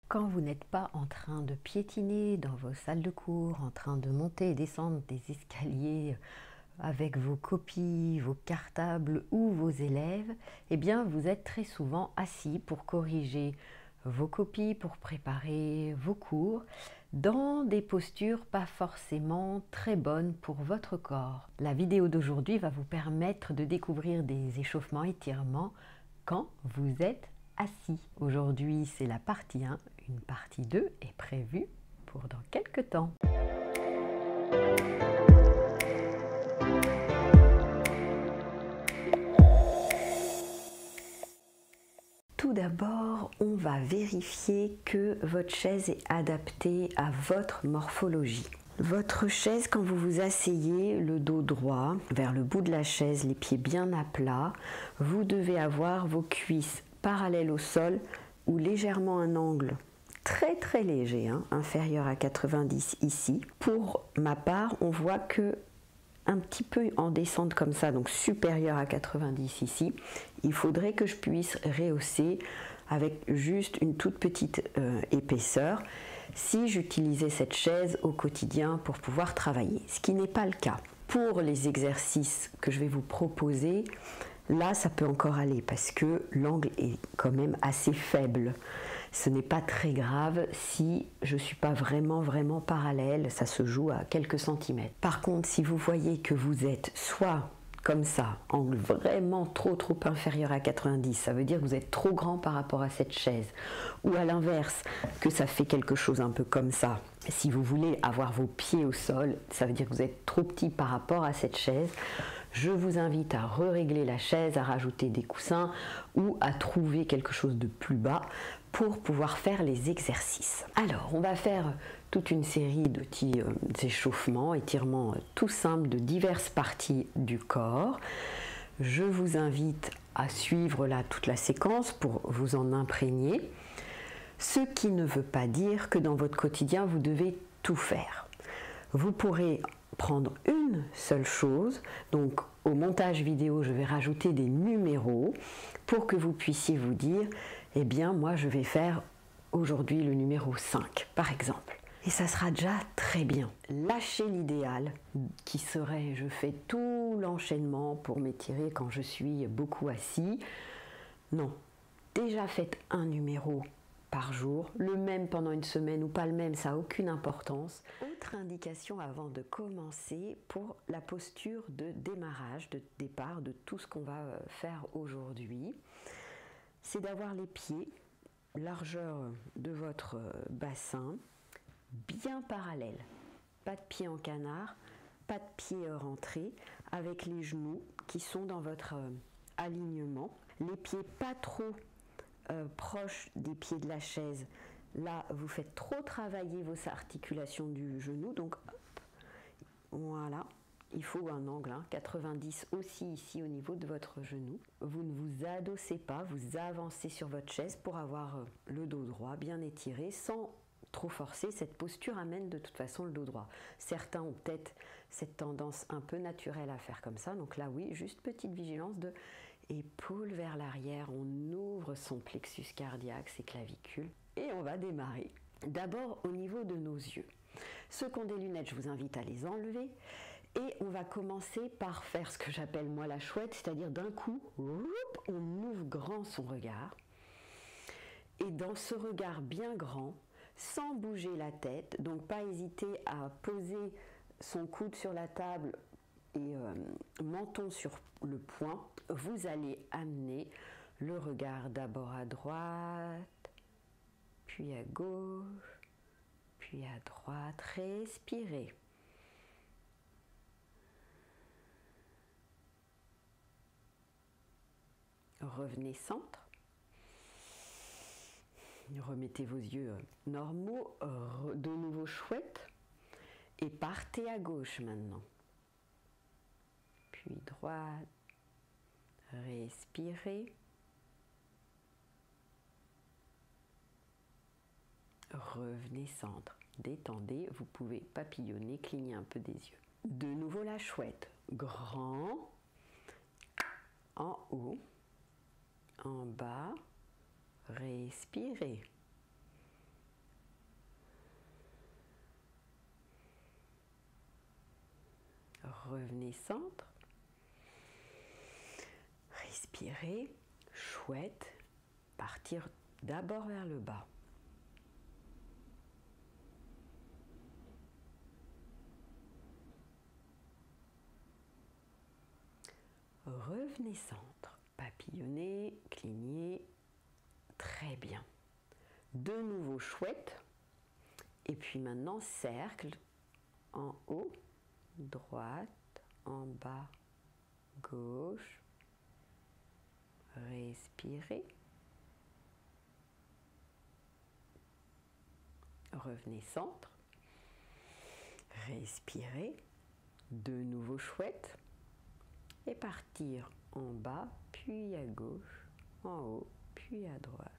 Quand vous n'êtes pas en train de piétiner dans vos salles de cours, en train de monter et descendre des escaliers avec vos copies, vos cartables ou vos élèves, eh bien vous êtes très souvent assis pour corriger vos copies, pour préparer vos cours, dans des postures pas forcément très bonnes pour votre corps. La vidéo d'aujourd'hui va vous permettre de découvrir des échauffements, étirements quand vous êtes assis. Aujourd'hui, c'est la partie 1, une partie 2 est prévue pour dans quelques temps. Tout d'abord, on va vérifier que votre chaise est adaptée à votre morphologie. Votre chaise, quand vous vous asseyez, le dos droit vers le bout de la chaise, les pieds bien à plat, vous devez avoir vos cuisses parallèles au sol ou légèrement un angle très léger, inférieur à 90 ici. Pour ma part, on voit que un petit peu en descente comme ça, donc supérieur à 90 ici, il faudrait que je puisse rehausser avec juste une toute petite épaisseur si j'utilisais cette chaise au quotidien pour pouvoir travailler, ce qui n'est pas le cas. Pour les exercices que je vais vous proposer, là ça peut encore aller parce que l'angle est quand même assez faible. Ce n'est pas très grave si je ne suis pas vraiment parallèle, ça se joue à quelques centimètres. Par contre, si vous voyez que vous êtes soit comme ça, angle vraiment trop inférieur à 90, ça veut dire que vous êtes trop grand par rapport à cette chaise, ou à l'inverse, que ça fait quelque chose un peu comme ça. Si vous voulez avoir vos pieds au sol, ça veut dire que vous êtes trop petit par rapport à cette chaise. Je vous invite à régler la chaise, à rajouter des coussins ou à trouver quelque chose de plus bas pour pouvoir faire les exercices. Alors, on va faire toute une série de petits échauffements, étirements tout simples de diverses parties du corps. Je vous invite à suivre là toute la séquence pour vous en imprégner. Ce qui ne veut pas dire que dans votre quotidien, vous devez tout faire. Vous pourrez prendre une seule chose, donc au montage vidéo je vais rajouter des numéros pour que vous puissiez vous dire, eh bien moi je vais faire aujourd'hui le numéro 5 par exemple, et ça sera déjà très bien. Lâchez l'idéal qui serait je fais tout l'enchaînement pour m'étirer quand je suis beaucoup assis. Non, déjà faites un numéro par jour, le même pendant une semaine ou pas le même, ça n'a aucune importance. Autre indication avant de commencer pour la posture de démarrage, de départ de tout ce qu'on va faire aujourd'hui, c'est d'avoir les pieds, largeur de votre bassin, bien parallèles. Pas de pieds en canard, pas de pieds rentrés, avec les genoux qui sont dans votre alignement. Les pieds pas trop proche des pieds de la chaise. Là, vous faites trop travailler vos articulations du genou, donc hop, voilà, il faut un angle 90 aussi ici au niveau de votre genou. Vous ne vous adossez pas, vous avancez sur votre chaise pour avoir le dos droit bien étiré sans trop forcer. Cette posture amène de toute façon le dos droit. Certains ont peut-être cette tendance un peu naturelle à faire comme ça, donc là oui, juste petite vigilance de épaules vers l'arrière, on ouvre son plexus cardiaque, ses clavicules, et on va démarrer. D'abord au niveau de nos yeux. Ceux qui ont des lunettes, je vous invite à les enlever, et on va commencer par faire ce que j'appelle moi la chouette, c'est-à-dire d'un coup, on ouvre grand son regard, et dans ce regard bien grand, sans bouger la tête, donc pas hésiter à poser son coude sur la table et menton sur le poing, vous allez amener le regard d'abord à droite, puis à gauche, puis à droite. Respirez. Revenez centre. Remettez vos yeux normaux, de nouveau chouette, et partez à gauche maintenant. Puis droite, respirez. Revenez centre, détendez, vous pouvez papillonner, cligner un peu des yeux. De nouveau la chouette, grand, en haut, en bas, respirez. Revenez centre. Respirez. Chouette. Partir d'abord vers le bas. Revenez centre. Papillonnez, clignez. Très bien. De nouveau chouette. Et puis maintenant cercle. En haut, droite, en bas, gauche. Respirez. Revenez centre. Respirez. De nouveau chouette. Et partir en bas, puis à gauche, en haut, puis à droite.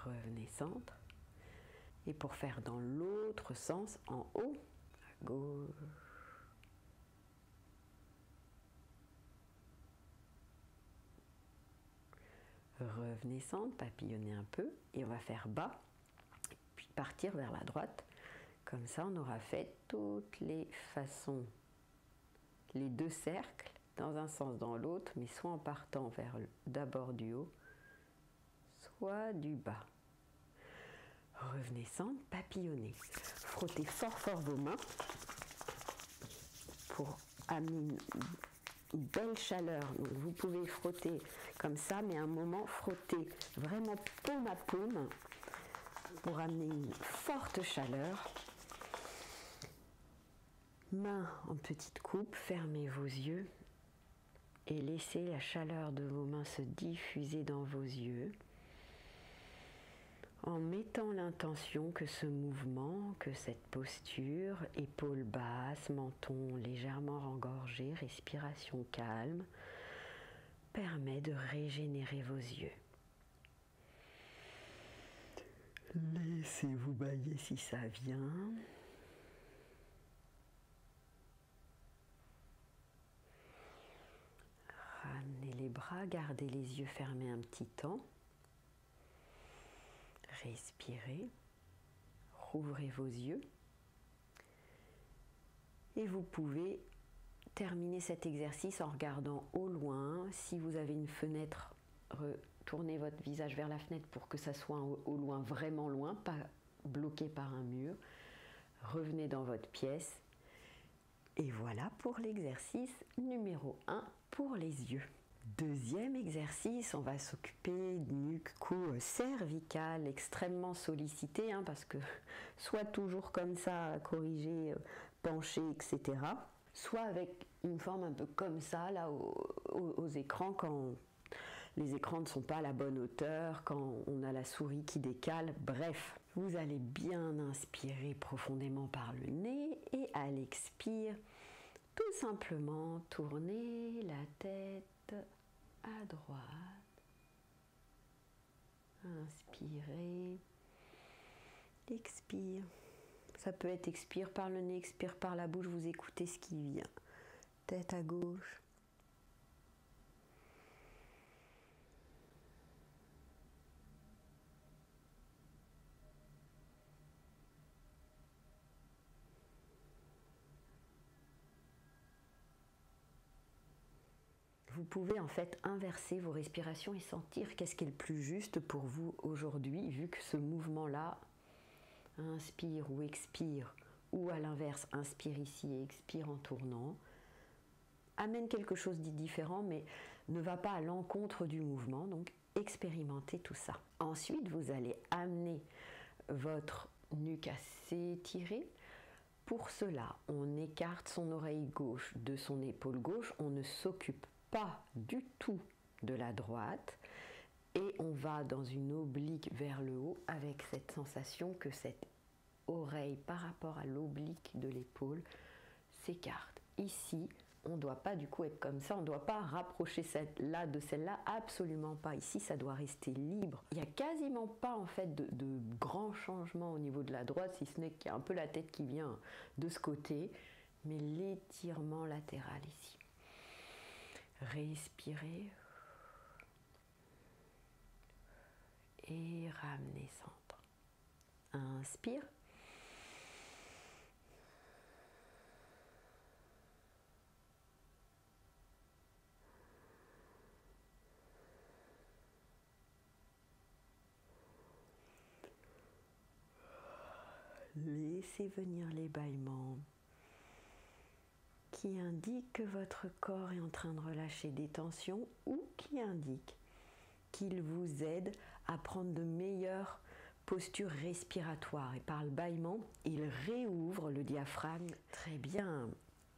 Revenez centre. Et pour faire dans l'autre sens, en haut, à gauche. Revenez centre, papillonnez un peu et on va faire bas, puis partir vers la droite. Comme ça, on aura fait toutes les façons, les deux cercles, dans un sens, dans l'autre, mais soit en partant vers d'abord du haut, soit du bas. Revenez centre, papillonnez. Frottez fort fort vos mains pour amener une belle chaleur. Donc vous pouvez frotter comme ça, mais à un moment, frottez vraiment paume à paume pour amener une forte chaleur. Mains en petite coupe, fermez vos yeux et laissez la chaleur de vos mains se diffuser dans vos yeux en mettant l'intention que ce mouvement, que cette posture, épaules basses, menton légèrement rengorgé, respiration calme, permet de régénérer vos yeux. Laissez-vous bailler si ça vient. Ramenez les bras, gardez les yeux fermés un petit temps. Respirez, rouvrez vos yeux. Et vous pouvez terminer cet exercice en regardant au loin. Si vous avez une fenêtre, retournez votre visage vers la fenêtre pour que ça soit au loin, vraiment loin, pas bloqué par un mur. Revenez dans votre pièce. Et voilà pour l'exercice numéro 1 pour les yeux. Deuxième exercice, on va s'occuper de nuque, cou, cervical, extrêmement sollicité, parce que soit toujours comme ça, corrigé, penché, etc. Soit avec une forme un peu comme ça, là, aux écrans, quand les écrans ne sont pas à la bonne hauteur, quand on a la souris qui décale. Bref, vous allez bien inspirer profondément par le nez et à l'expire, tout simplement tourner la tête à droite. Inspirez, expire. Ça peut être expire par le nez, expire par la bouche, vous écoutez ce qui vient. Tête à gauche. Vous pouvez en fait inverser vos respirations et sentir qu'est-ce qui est le plus juste pour vous aujourd'hui, vu que ce mouvement-là, inspire ou expire, ou à l'inverse, inspire ici et expire en tournant, amène quelque chose de différent, mais ne va pas à l'encontre du mouvement, donc expérimentez tout ça. Ensuite, vous allez amener votre nuque à s'étirer. Pour cela, on écarte son oreille gauche de son épaule gauche, on ne s'occupe pas du tout de la droite et on va dans une oblique vers le haut avec cette sensation que cette oreille par rapport à l'oblique de l'épaule s'écarte. Ici, on ne doit pas du coup être comme ça, on ne doit pas rapprocher celle-là de celle-là, absolument pas. Ici, ça doit rester libre. Il n'y a quasiment pas en fait de grands changements au niveau de la droite, si ce n'est qu'il y a un peu la tête qui vient de ce côté, mais l'étirement latéral ici. Respirez et ramenez centre. Inspire. Laissez venir les bâillements qui indiquent que votre corps est en train de relâcher des tensions ou qui indiquent qu'il vous aide à prendre de meilleures postures respiratoires. Et par le bâillement, il réouvre le diaphragme. Très bien.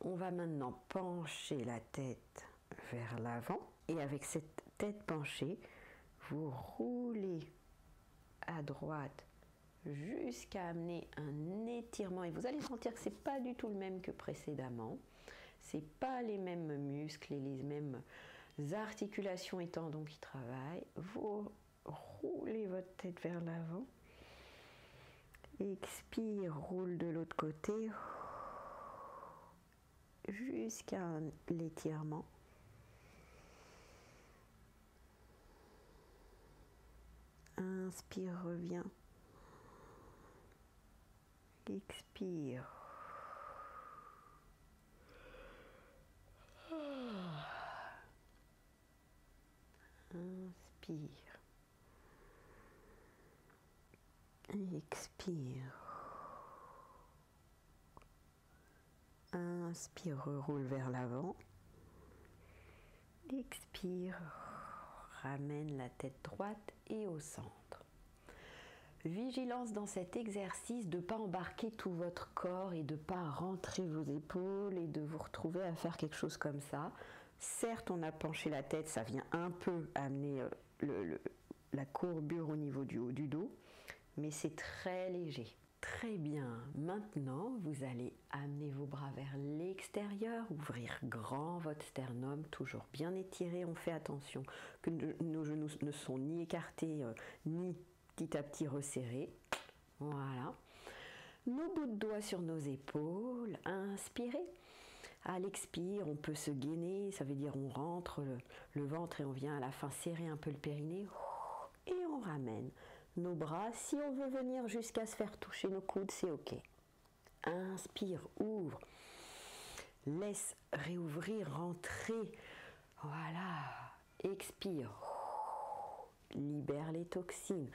On va maintenant pencher la tête vers l'avant. Et avec cette tête penchée, vous roulez à droite jusqu'à amener un étirement. Et vous allez sentir que ce n'est pas du tout le même que précédemment. Ce n'est pas les mêmes muscles et les mêmes articulations et tendons qui travaillent. Vous roulez votre tête vers l'avant. Expire, roule de l'autre côté jusqu'à l'étirement. Inspire, reviens. Expire. Inspire. Expire. Inspire, roule vers l'avant. Expire, ramène la tête droite et au centre. Vigilance dans cet exercice de ne pas embarquer tout votre corps et de ne pas rentrer vos épaules et de vous retrouver à faire quelque chose comme ça. Certes, on a penché la tête, ça vient un peu amener la courbure au niveau du haut du dos, mais c'est très léger. Très bien, maintenant vous allez amener vos bras vers l'extérieur, ouvrir grand votre sternum, toujours bien étiré. On fait attention que nos genoux ne sont ni écartés ni petit à petit resserrés. Voilà. Nos bouts de doigts sur nos épaules, inspirez. À l'expire, on peut se gainer, ça veut dire on rentre le ventre et on vient à la fin serrer un peu le périnée. Et on ramène nos bras. Si on veut venir jusqu'à se faire toucher nos coudes, c'est ok. Inspire, ouvre. Laisse réouvrir, rentrer. Voilà. Expire. Libère les toxines.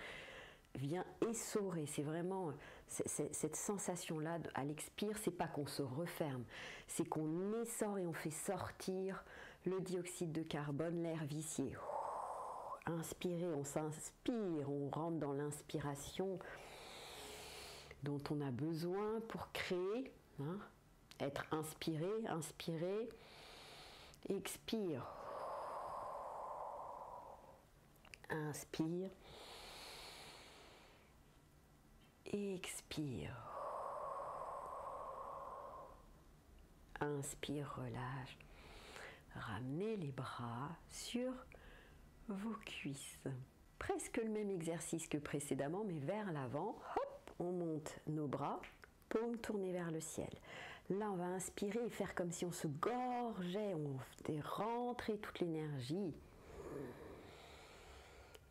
Viens essorer. C'est vraiment cette sensation-là à l'expire. C'est pas qu'on se referme. C'est qu'on essore et on fait sortir le dioxyde de carbone, l'air vicié. Inspirez, on s'inspire, on rentre dans l'inspiration dont on a besoin pour créer, hein, être inspiré, inspirer, expire, inspire, expire, inspire, relâche, ramenez les bras sur vos cuisses. Presque le même exercice que précédemment, mais vers l'avant. Hop, on monte nos bras, paumes tournées vers le ciel. Là, on va inspirer et faire comme si on se gorgeait, on fait rentrer toute l'énergie.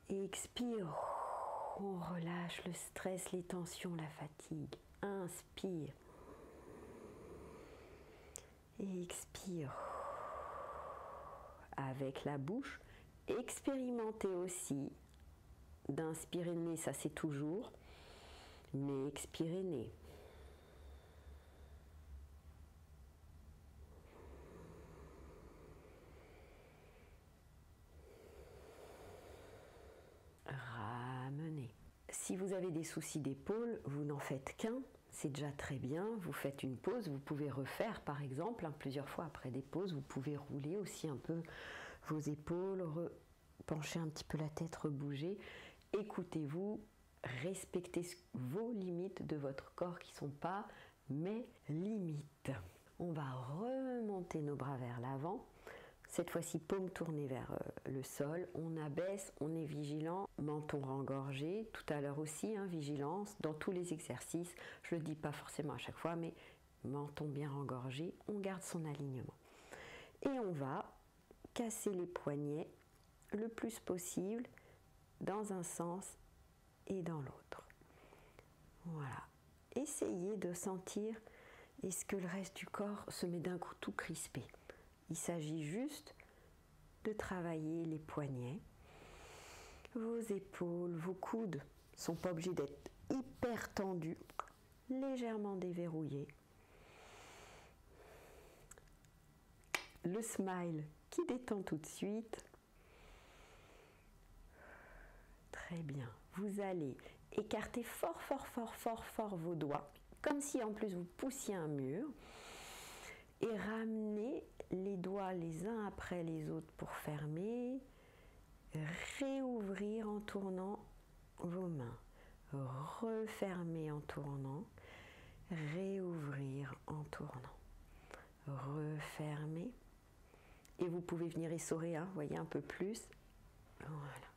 Et expire, on relâche le stress, les tensions, la fatigue. Inspire. Et expire. Avec la bouche, expérimentez aussi d'inspirer le nez, ça c'est toujours, mais expirez nez. Ramenez. Si vous avez des soucis d'épaule, vous n'en faites qu'un, c'est déjà très bien. Vous faites une pause, vous pouvez refaire par exemple, plusieurs fois après des pauses, vous pouvez rouler aussi un peu vos épaules, pencher un petit peu la tête, rebouger. Écoutez-vous, respectez vos limites de votre corps qui ne sont pas mes limites. On va remonter nos bras vers l'avant. Cette fois-ci, paume tournée vers le sol. On abaisse, on est vigilant, menton rengorgé. Tout à l'heure aussi, hein, vigilance dans tous les exercices. Je ne le dis pas forcément à chaque fois, mais menton bien rengorgé. On garde son alignement. Et on va casser les poignets le plus possible dans un sens et dans l'autre. Voilà. Essayez de sentir est-ce que le reste du corps se met d'un coup tout crispé. Il s'agit juste de travailler les poignets, vos épaules, vos coudes ne sont pas obligés d'être hyper tendus, légèrement déverrouillés. Le smile qui détend tout de suite. Très bien. Vous allez écarter fort, fort, fort, fort, fort vos doigts, comme si en plus vous poussiez un mur, et ramener les doigts les uns après les autres pour fermer, réouvrir en tournant vos mains, refermer en tournant, réouvrir en tournant, refermer, et vous pouvez venir essorer, hein, voyez un peu plus, voilà.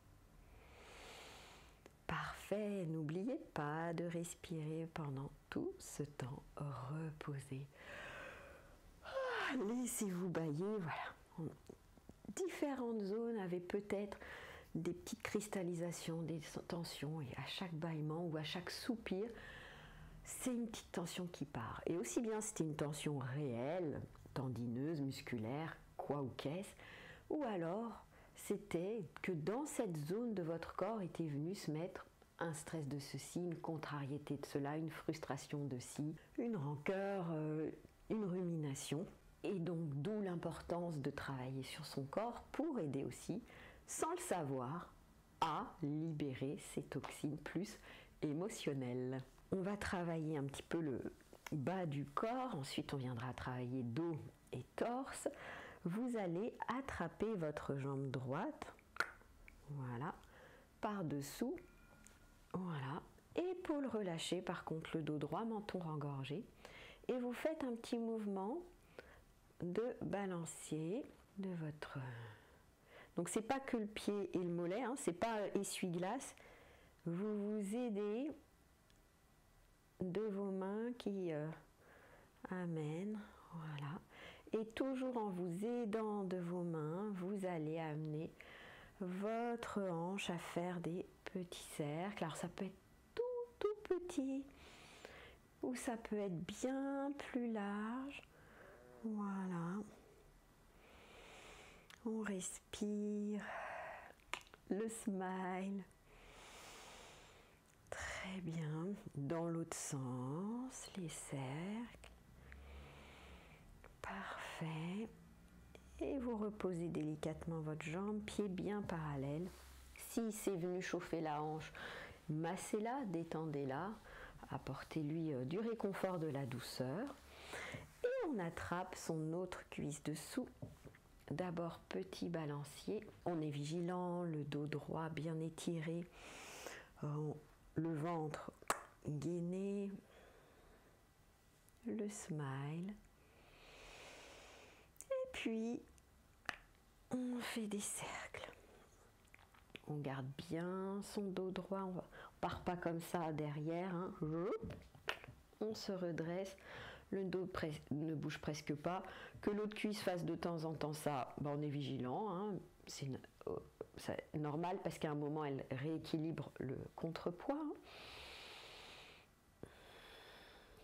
Parfait, n'oubliez pas de respirer pendant tout ce temps, reposez. Laissez-vous bailler, voilà. Différentes zones avaient peut-être des petites cristallisations, des tensions, et à chaque bâillement ou à chaque soupir, c'est une petite tension qui part. Et aussi bien c'était une tension réelle, tendineuse, musculaire, quoi ou qu'est-ce, ou alors c'était que dans cette zone de votre corps était venu se mettre un stress de ceci, une contrariété de cela, une frustration de ci, une rancœur, une rumination. Et donc d'où l'importance de travailler sur son corps pour aider aussi, sans le savoir, à libérer ces toxines plus émotionnelles. On va travailler un petit peu le bas du corps, ensuite on viendra travailler dos et torse. Vous allez attraper votre jambe droite, voilà, par-dessous, voilà, épaule relâchée, par contre le dos droit, menton rengorgé, et vous faites un petit mouvement de balancier de votre... Donc c'est pas que le pied et le mollet, hein, c'est pas essuie-glace, vous vous aidez de vos mains qui amènent, voilà. Et toujours en vous aidant de vos mains, vous allez amener votre hanche à faire des petits cercles. Alors ça peut être tout petit, ou ça peut être bien plus large. Voilà. On respire, le smile. Très bien. Dans l'autre sens, les cercles. Parfait. Et vous reposez délicatement votre jambe, pied bien parallèle. Si c'est venu chauffer la hanche, massez-la, détendez-la, apportez-lui du réconfort, de la douceur. Et on attrape son autre cuisse dessous. D'abord petit balancier, on est vigilant, le dos droit bien étiré, le ventre gainé, le smile. Et puis, on fait des cercles. On garde bien son dos droit, on part pas comme ça derrière, hein. On se redresse, le dos ne bouge presque pas, que l'autre cuisse fasse de temps en temps ça, ben on est vigilant, hein. C'est normal parce qu'à un moment elle rééquilibre le contrepoids. Hein.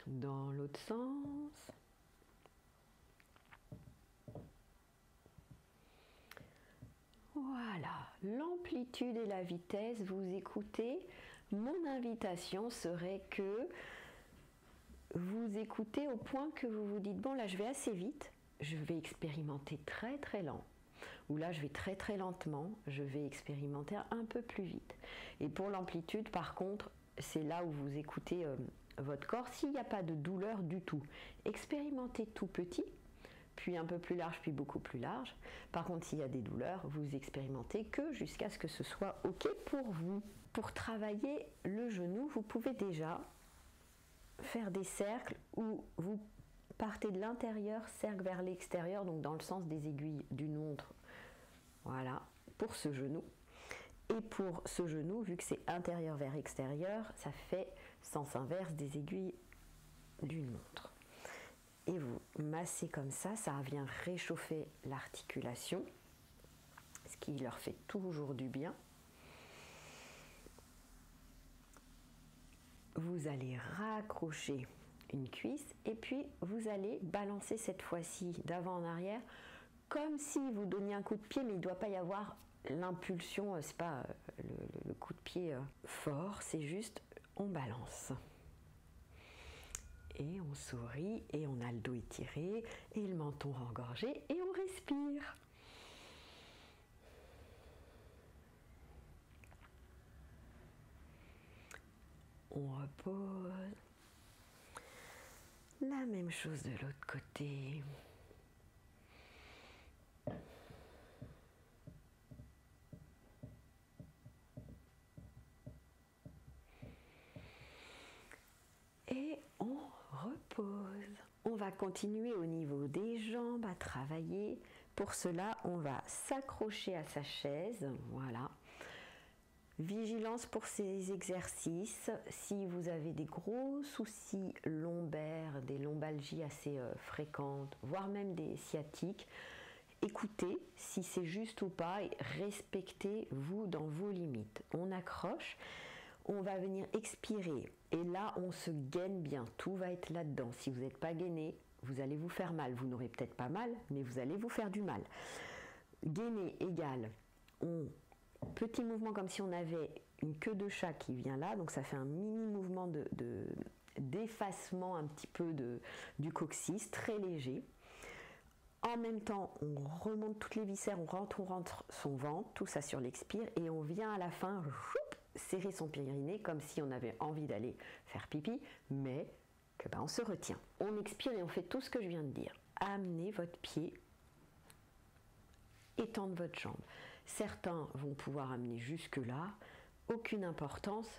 Dans l'autre sens. Voilà, l'amplitude et la vitesse, vous écoutez. Mon invitation serait que vous écoutez au point que vous vous dites, bon là je vais assez vite, je vais expérimenter très très lent. Ou là je vais très très lentement, je vais expérimenter un peu plus vite. Et pour l'amplitude par contre, c'est là où vous écoutez votre corps. S'il n'y a pas de douleur du tout, expérimentez tout petit, puis un peu plus large, puis beaucoup plus large. Par contre, s'il y a des douleurs, vous expérimentez que jusqu'à ce que ce soit OK pour vous. Pour travailler le genou, vous pouvez déjà faire des cercles où vous partez de l'intérieur, cercle vers l'extérieur, donc dans le sens des aiguilles d'une montre. Voilà, pour ce genou. Et pour ce genou, vu que c'est intérieur vers extérieur, ça fait sens inverse des aiguilles d'une montre. Et vous massez comme ça vient réchauffer l'articulation, ce qui leur fait toujours du bien. vous allez raccrocher une cuisse et puis vous allez balancer cette fois-ci d'avant en arrière comme si vous donniez un coup de pied, mais il ne doit pas y avoir l'impulsion, c'est pas le coup de pied fort, c'est juste on balance. Et on sourit et on a le dos étiré et le menton engorgé et on respire. On repose. La même chose de l'autre côté. Et on repose. On va continuer au niveau des jambes à travailler. Pour cela, on va s'accrocher à sa chaise. Voilà. Vigilance pour ces exercices. Si vous avez des gros soucis lombaires, des lombalgies assez fréquentes, voire même des sciatiques, écoutez si c'est juste ou pas et respectez-vous dans vos limites. On accroche. On va venir expirer et là on se gaine bien, tout va être là-dedans. Si vous n'êtes pas gainé, vous allez vous faire mal. Vous n'aurez peut-être pas mal, mais vous allez vous faire du mal. Gainer égale, petit mouvement comme si on avait une queue de chat qui vient là, donc ça fait un mini mouvement d'effacement un petit peu du coccyx, très léger. En même temps, on remonte toutes les viscères, on rentre son ventre, tout ça sur l'expire et on vient à la fin serrer son périnée comme si on avait envie d'aller faire pipi, mais que on se retient. On expire et on fait tout ce que je viens de dire. Amenez votre pied, étendre votre jambe. Certains vont pouvoir amener jusque là, aucune importance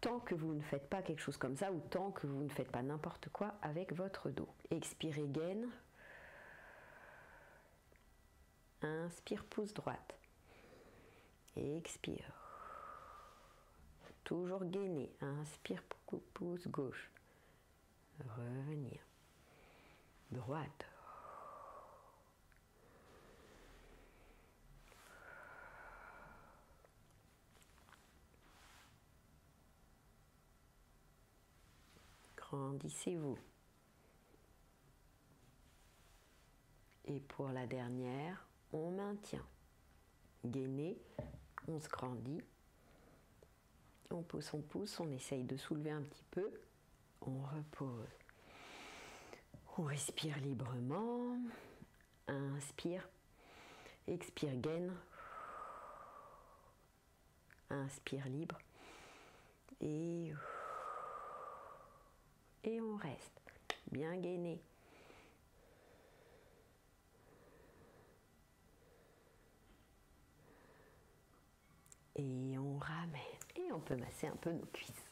tant que vous ne faites pas quelque chose comme ça ou tant que vous ne faites pas n'importe quoi avec votre dos. Expirez, gaine. Inspire, pouce droite. Expire. Toujours gainer. Inspire, pouce gauche. Revenir. Droite. Grandissez-vous. Et pour la dernière, on maintient. Gainer, on se grandit. On pose son pouce, on essaye de soulever un petit peu. On repose. On respire librement. Inspire. Expire, gaine. Inspire libre. Et on reste. Bien gainé. Et on ramène. Et on peut masser un peu nos cuisses.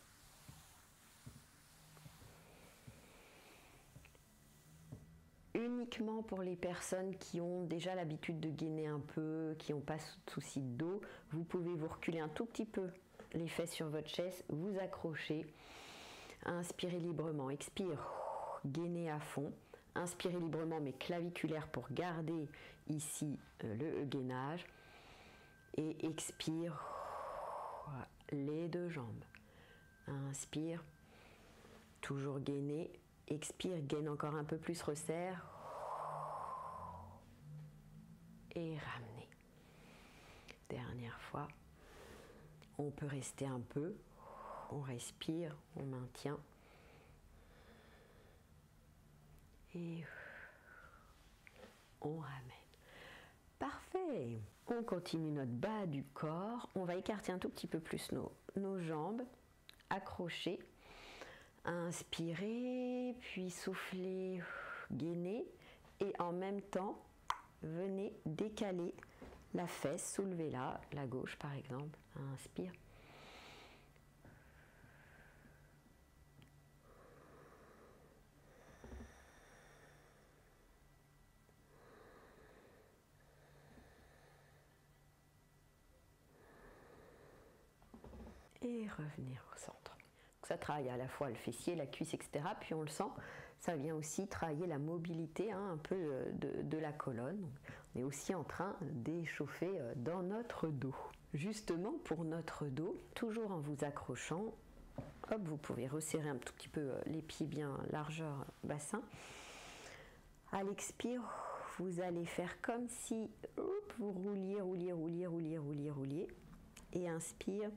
Uniquement pour les personnes qui ont déjà l'habitude de gainer un peu, qui n'ont pas de souci de dos, vous pouvez vous reculer un tout petit peu les fesses sur votre chaise, vous accrochez, inspirez librement, expire, gainez à fond, inspirez librement mais claviculaire pour garder ici le gainage et expire les deux jambes. Inspire, toujours gainer. Expire, gaine encore un peu plus, resserre. Et ramener. Dernière fois. On peut rester un peu. On respire, on maintient. Et on ramène. Parfait. On continue notre bas du corps. On va écarter un tout petit peu plus nos jambes. Accrocher. Inspirez, puis soufflez, gainez. Et en même temps, venez décaler la fesse, soulevez-la, la gauche par exemple. Inspire. Et revenir au centre. Ça travaille à la fois le fessier, la cuisse, etc. Puis on le sent, ça vient aussi travailler la mobilité un peu de la colonne. On est aussi en train d'échauffer dans notre dos. Justement pour notre dos, toujours en vous accrochant, Hop, vous pouvez resserrer un tout petit peu les pieds bien largeur bassin. À l'expire, vous allez faire comme si vous rouliez. Et inspire.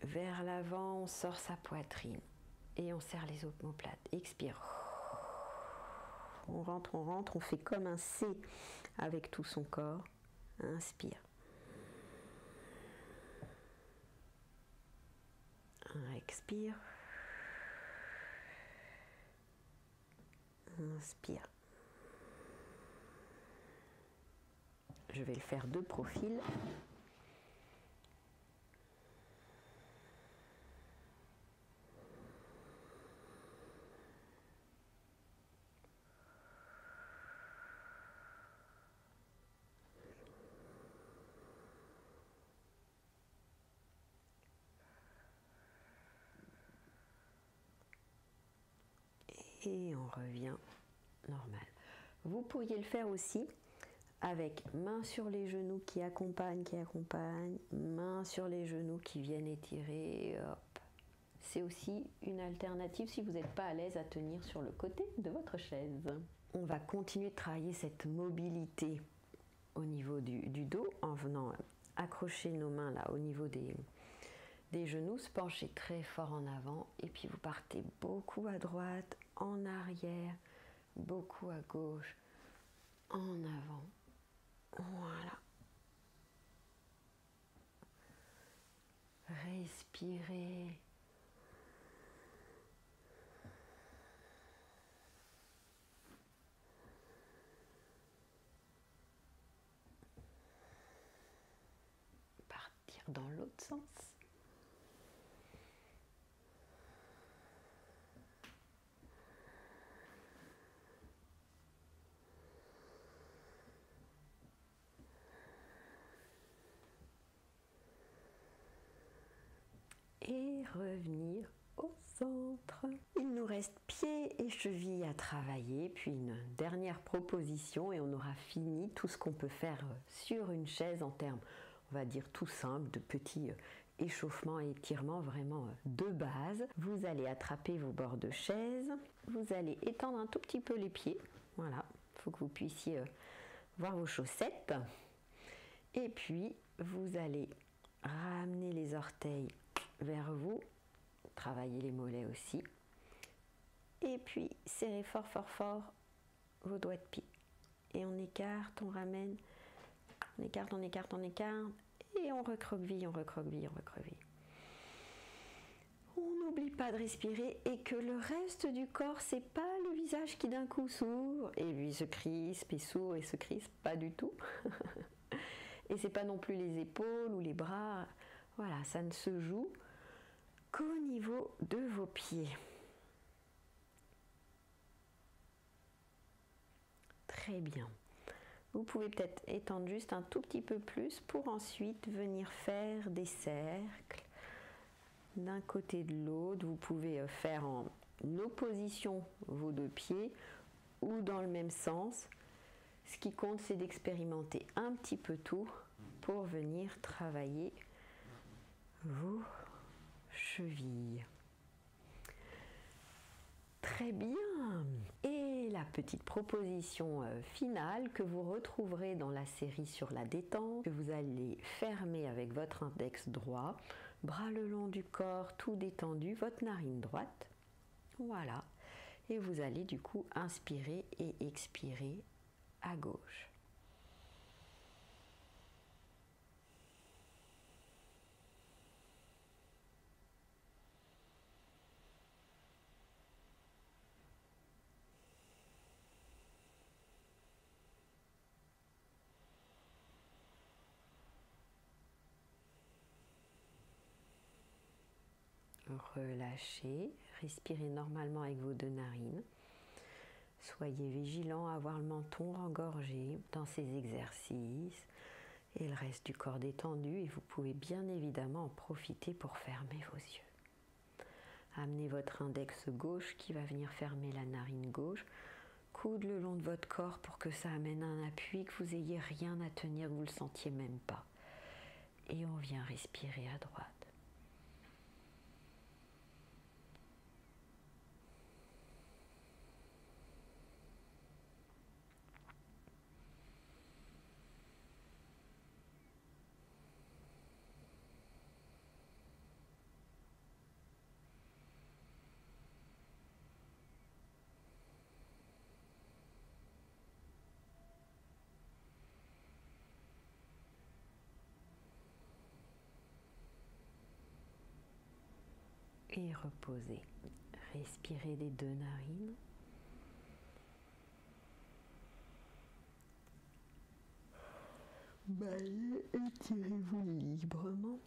Vers l'avant, on sort sa poitrine. Et on serre les omoplates. Expire. On rentre, on fait comme un C avec tout son corps. Inspire. Expire. Inspire. Je vais le faire de profil. Et on revient normal. Vous pourriez le faire aussi avec main sur les genoux qui accompagnent, main sur les genoux qui viennent étirer. Hop. C'est aussi une alternative si vous n'êtes pas à l'aise à tenir sur le côté de votre chaise. On va continuer de travailler cette mobilité au niveau du dos en venant accrocher nos mains là au niveau des genoux, se pencher très fort en avant et puis vous partez beaucoup à droite, en arrière, beaucoup à gauche, en avant. Voilà. Respirez. Partir dans l'autre sens. Et revenir au centre. Il nous reste pieds et chevilles à travailler, puis une dernière proposition et on aura fini tout ce qu'on peut faire sur une chaise en termes, on va dire tout simple, de petits échauffements et étirements vraiment de base. Vous allez attraper vos bords de chaise, vous allez étendre un tout petit peu les pieds, voilà, il faut que vous puissiez voir vos chaussettes, et puis vous allez ramener les orteils vers vous, travaillez les mollets aussi, et puis serrez fort vos doigts de pied et on écarte, on ramène, on écarte, et on recroqueville. On n'oublie pas de respirer et que le reste du corps, c'est pas le visage qui d'un coup s'ouvre et puis se crispe et s'ouvre et se crispe, pas du tout. Et c'est pas non plus les épaules ou les bras, voilà, ça ne se joue qu'au niveau de vos pieds. Très bien. Vous pouvez peut-être étendre juste un tout petit peu plus pour ensuite venir faire des cercles d'un côté de l'autre. Vous pouvez faire en opposition vos deux pieds ou dans le même sens. Ce qui compte, c'est d'expérimenter un petit peu tout pour venir travailler vos chevilles. Très bien. Et la petite proposition finale que vous retrouverez dans la série sur la détente, que vous allez fermer avec votre index droit, bras le long du corps, tout détendu, votre narine droite. Voilà. Et vous allez du coup inspirer et expirer à gauche. Relâchez, respirez normalement avec vos deux narines. Soyez vigilant à avoir le menton engorgé dans ces exercices et le reste du corps détendu et vous pouvez bien évidemment en profiter pour fermer vos yeux. Amenez votre index gauche qui va venir fermer la narine gauche. Coude le long de votre corps pour que ça amène un appui, que vous n'ayez rien à tenir, que vous ne le sentiez même pas. Et on vient respirer à droite. et reposez. Respirez des 2 narines. Baillez, étirez-vous librement.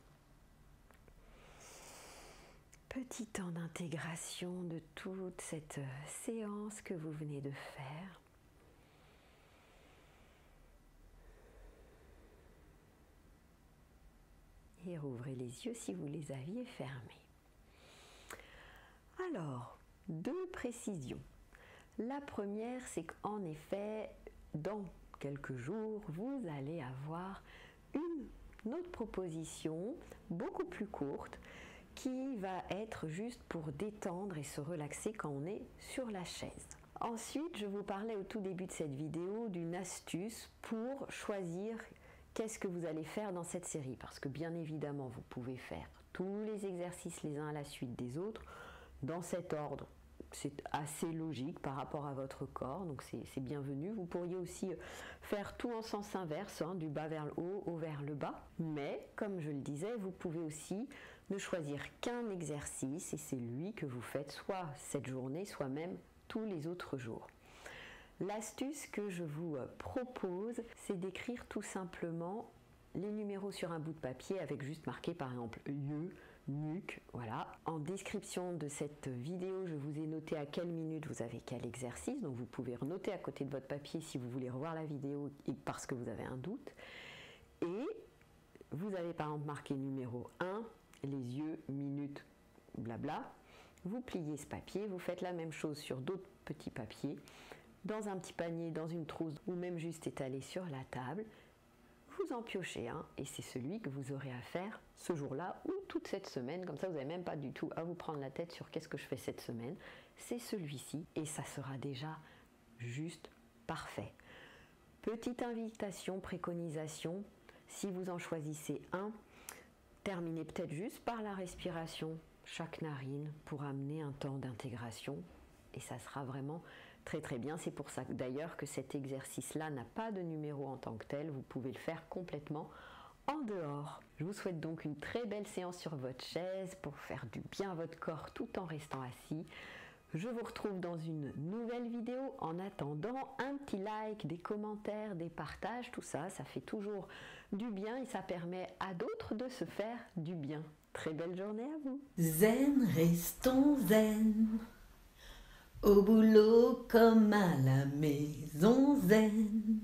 Petit temps d'intégration de toute cette séance que vous venez de faire. Et rouvrez les yeux si vous les aviez fermés. Alors, 2 précisions. La première, c'est qu'en effet, dans quelques jours, vous allez avoir une autre proposition, beaucoup plus courte, qui va être juste pour détendre et se relaxer quand on est sur la chaise. Ensuite, je vous parlais au tout début de cette vidéo d'une astuce pour choisir qu'est-ce que vous allez faire dans cette série. Parce que bien évidemment, vous pouvez faire tous les exercices les uns à la suite des autres, dans cet ordre. C'est assez logique par rapport à votre corps, donc c'est bienvenu. Vous pourriez aussi faire tout en sens inverse, du bas vers le haut, haut vers le bas. Mais, comme je le disais, vous pouvez aussi ne choisir qu'un exercice et c'est lui que vous faites soit cette journée, soit même tous les autres jours. L'astuce que je vous propose, c'est d'écrire tout simplement les numéros sur un bout de papier avec juste marqué par exemple yeux, nuque, voilà. En description de cette vidéo, je vous ai noté à quelle minute vous avez quel exercice, donc vous pouvez noter à côté de votre papier si vous voulez revoir la vidéo et parce que vous avez un doute. Et vous avez par exemple marqué numéro 1, les yeux, minute, blabla. Vous pliez ce papier, vous faites la même chose sur d'autres petits papiers, dans un petit panier, dans une trousse ou même juste étalé sur la table. Vous en piochez un et c'est celui que vous aurez à faire ce jour-là ou toute cette semaine. Comme ça, vous n'avez même pas du tout à vous prendre la tête sur qu'est-ce que je fais cette semaine. C'est celui-ci et ça sera déjà juste parfait. Petite invitation, préconisation, si vous en choisissez un, terminez peut-être juste par la respiration, chaque narine, pour amener un temps d'intégration et ça sera vraiment très très bien. C'est pour ça d'ailleurs que cet exercice-là n'a pas de numéro en tant que tel. Vous pouvez le faire complètement en dehors. Je vous souhaite donc une très belle séance sur votre chaise pour faire du bien à votre corps tout en restant assis. Je vous retrouve dans une nouvelle vidéo. En attendant, un petit like, des commentaires, des partages, tout ça, ça fait toujours du bien et ça permet à d'autres de se faire du bien. Très belle journée à vous. Zen, restons zen. Au boulot comme à la maison zen.